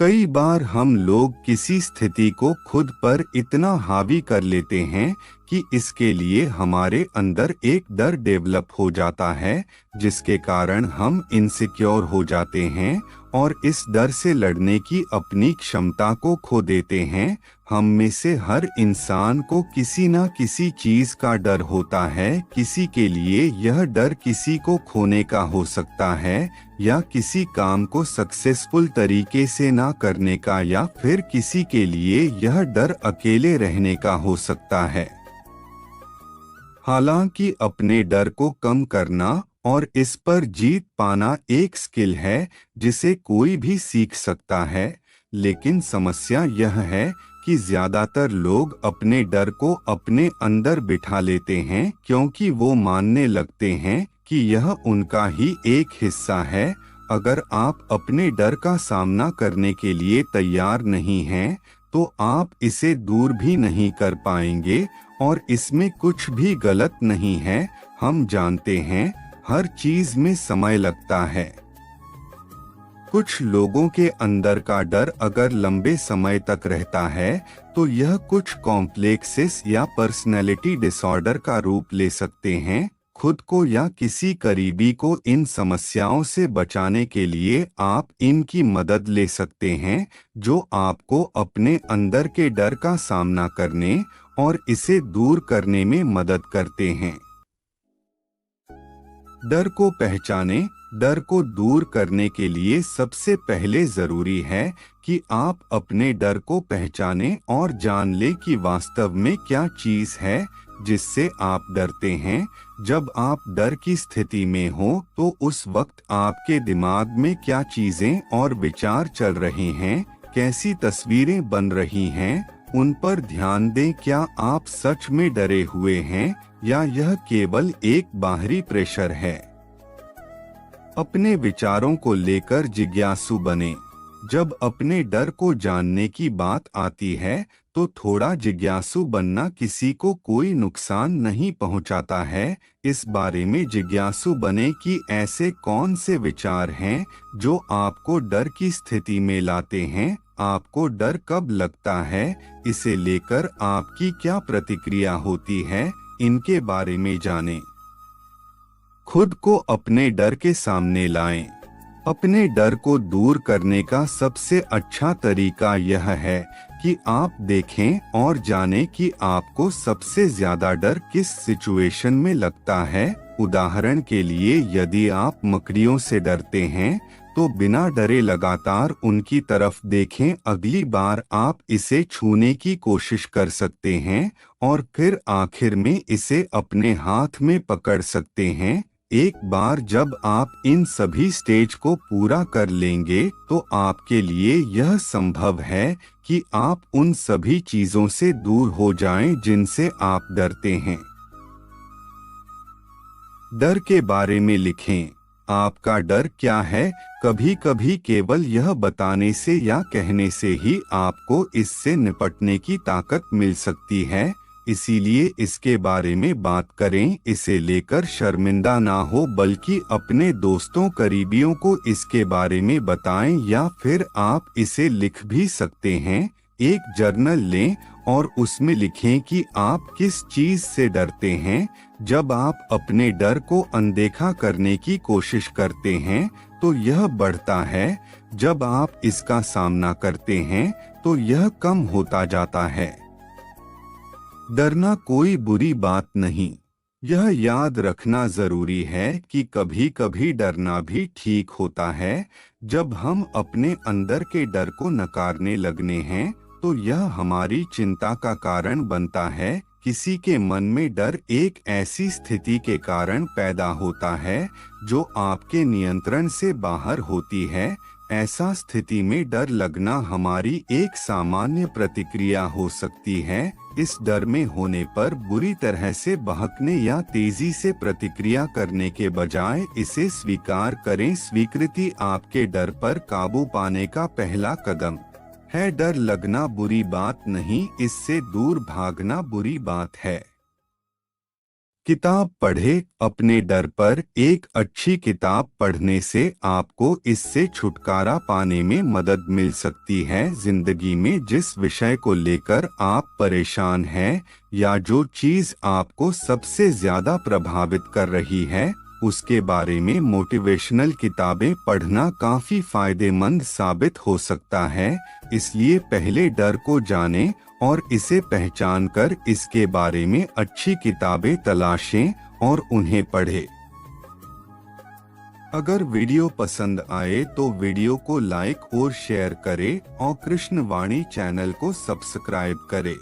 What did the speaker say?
कई बार हम लोग किसी स्थिति को खुद पर इतना हावी कर लेते हैं कि इसके लिए हमारे अंदर एक डर डेवलप हो जाता है, जिसके कारण हम इनसिक्योर हो जाते हैं और इस डर से लड़ने की अपनी क्षमता को खो देते हैं। हम में से हर इंसान को किसी न किसी चीज का डर होता है। किसी के लिए यह डर किसी को खोने का हो सकता है, या किसी काम को सक्सेसफुल तरीके से ना करने का, या फिर किसी के लिए यह डर अकेले रहने का हो सकता है। हालांकि अपने डर को कम करना और इस पर जीत पाना एक स्किल है जिसे कोई भी सीख सकता है, लेकिन समस्या यह है कि ज्यादातर लोग अपने डर को अपने अंदर बिठा लेते हैं, क्योंकि वो मानने लगते हैं कि यह उनका ही एक हिस्सा है। अगर आप अपने डर का सामना करने के लिए तैयार नहीं हैं, तो आप इसे दूर भी नहीं कर पाएंगे, और इसमें कुछ भी गलत नहीं है। हम जानते हैं हर चीज में समय लगता है। कुछ लोगों के अंदर का डर अगर लंबे समय तक रहता है तो यह कुछ कॉम्प्लेक्सेस या पर्सनैलिटी डिसऑर्डर का रूप ले सकते हैं। खुद को या किसी करीबी को इन समस्याओं से बचाने के लिए आप इनकी मदद ले सकते हैं, जो आपको अपने अंदर के डर का सामना करने और इसे दूर करने में मदद करते हैं। डर को पहचाने। डर को दूर करने के लिए सबसे पहले जरूरी है कि आप अपने डर को पहचानें और जान लें कि वास्तव में क्या चीज है जिससे आप डरते हैं। जब आप डर की स्थिति में हो तो उस वक्त आपके दिमाग में क्या चीजें और विचार चल रहे हैं, कैसी तस्वीरें बन रही हैं, उन पर ध्यान दें। क्या आप सच में डरे हुए हैं या यह केवल एक बाहरी प्रेशर है? अपने विचारों को लेकर जिज्ञासु बने। जब अपने डर को जानने की बात आती है तो थोड़ा जिज्ञासु बनना किसी को कोई नुकसान नहीं पहुंचाता है। इस बारे में जिज्ञासु बने कि ऐसे कौन से विचार हैं जो आपको डर की स्थिति में लाते हैं। आपको डर कब लगता है, इसे लेकर आपकी क्या प्रतिक्रिया होती है, इनके बारे में जानें। खुद को अपने डर के सामने लाएं। अपने डर को दूर करने का सबसे अच्छा तरीका यह है कि आप देखें और जानें कि आपको सबसे ज्यादा डर किस सिचुएशन में लगता है। उदाहरण के लिए, यदि आप मकड़ियों से डरते हैं तो बिना डरे लगातार उनकी तरफ देखें। अगली बार आप इसे छूने की कोशिश कर सकते हैं और फिर आखिर में इसे अपने हाथ में पकड़ सकते हैं। एक बार जब आप इन सभी स्टेज को पूरा कर लेंगे तो आपके लिए यह संभव है कि आप उन सभी चीजों से दूर हो जाएं जिनसे आप डरते हैं। डर के बारे में लिखें। आपका डर क्या है? कभी कभी केवल यह बताने से या कहने से ही आपको इससे निपटने की ताकत मिल सकती है, इसीलिए इसके बारे में बात करें। इसे लेकर शर्मिंदा ना हो, बल्कि अपने दोस्तों करीबियों को इसके बारे में बताएं, या फिर आप इसे लिख भी सकते हैं। एक जर्नल लें और उसमें लिखें कि आप किस चीज से डरते हैं। जब आप अपने डर को अनदेखा करने की कोशिश करते हैं तो यह बढ़ता है। जब आप इसका सामना करते हैं तो यह कम होता जाता है। डरना कोई बुरी बात नहीं। यह याद रखना जरूरी है कि कभी कभी डरना भी ठीक होता है। जब हम अपने अंदर के डर को नकारने लगने हैं तो यह हमारी चिंता का कारण बनता है। किसी के मन में डर एक ऐसी स्थिति के कारण पैदा होता है जो आपके नियंत्रण से बाहर होती है। ऐसा स्थिति में डर लगना हमारी एक सामान्य प्रतिक्रिया हो सकती है। इस डर में होने पर बुरी तरह से बहकने या तेजी से प्रतिक्रिया करने के बजाय इसे स्वीकार करें। स्वीकृति आपके डर पर काबू पाने का पहला कदम है। डर लगना बुरी बात नहीं, इससे दूर भागना बुरी बात है। किताब पढ़े। अपने डर पर एक अच्छी किताब पढ़ने से आपको इससे छुटकारा पाने में मदद मिल सकती है। जिंदगी में जिस विषय को लेकर आप परेशान हैं या जो चीज़ आपको सबसे ज्यादा प्रभावित कर रही है, उसके बारे में मोटिवेशनल किताबें पढ़ना काफी फायदेमंद साबित हो सकता है। इसलिए पहले डर को जानें और इसे पहचानकर इसके बारे में अच्छी किताबें तलाशें और उन्हें पढ़ें। अगर वीडियो पसंद आए तो वीडियो को लाइक और शेयर करें और कृष्ण वाणी चैनल को सब्सक्राइब करें।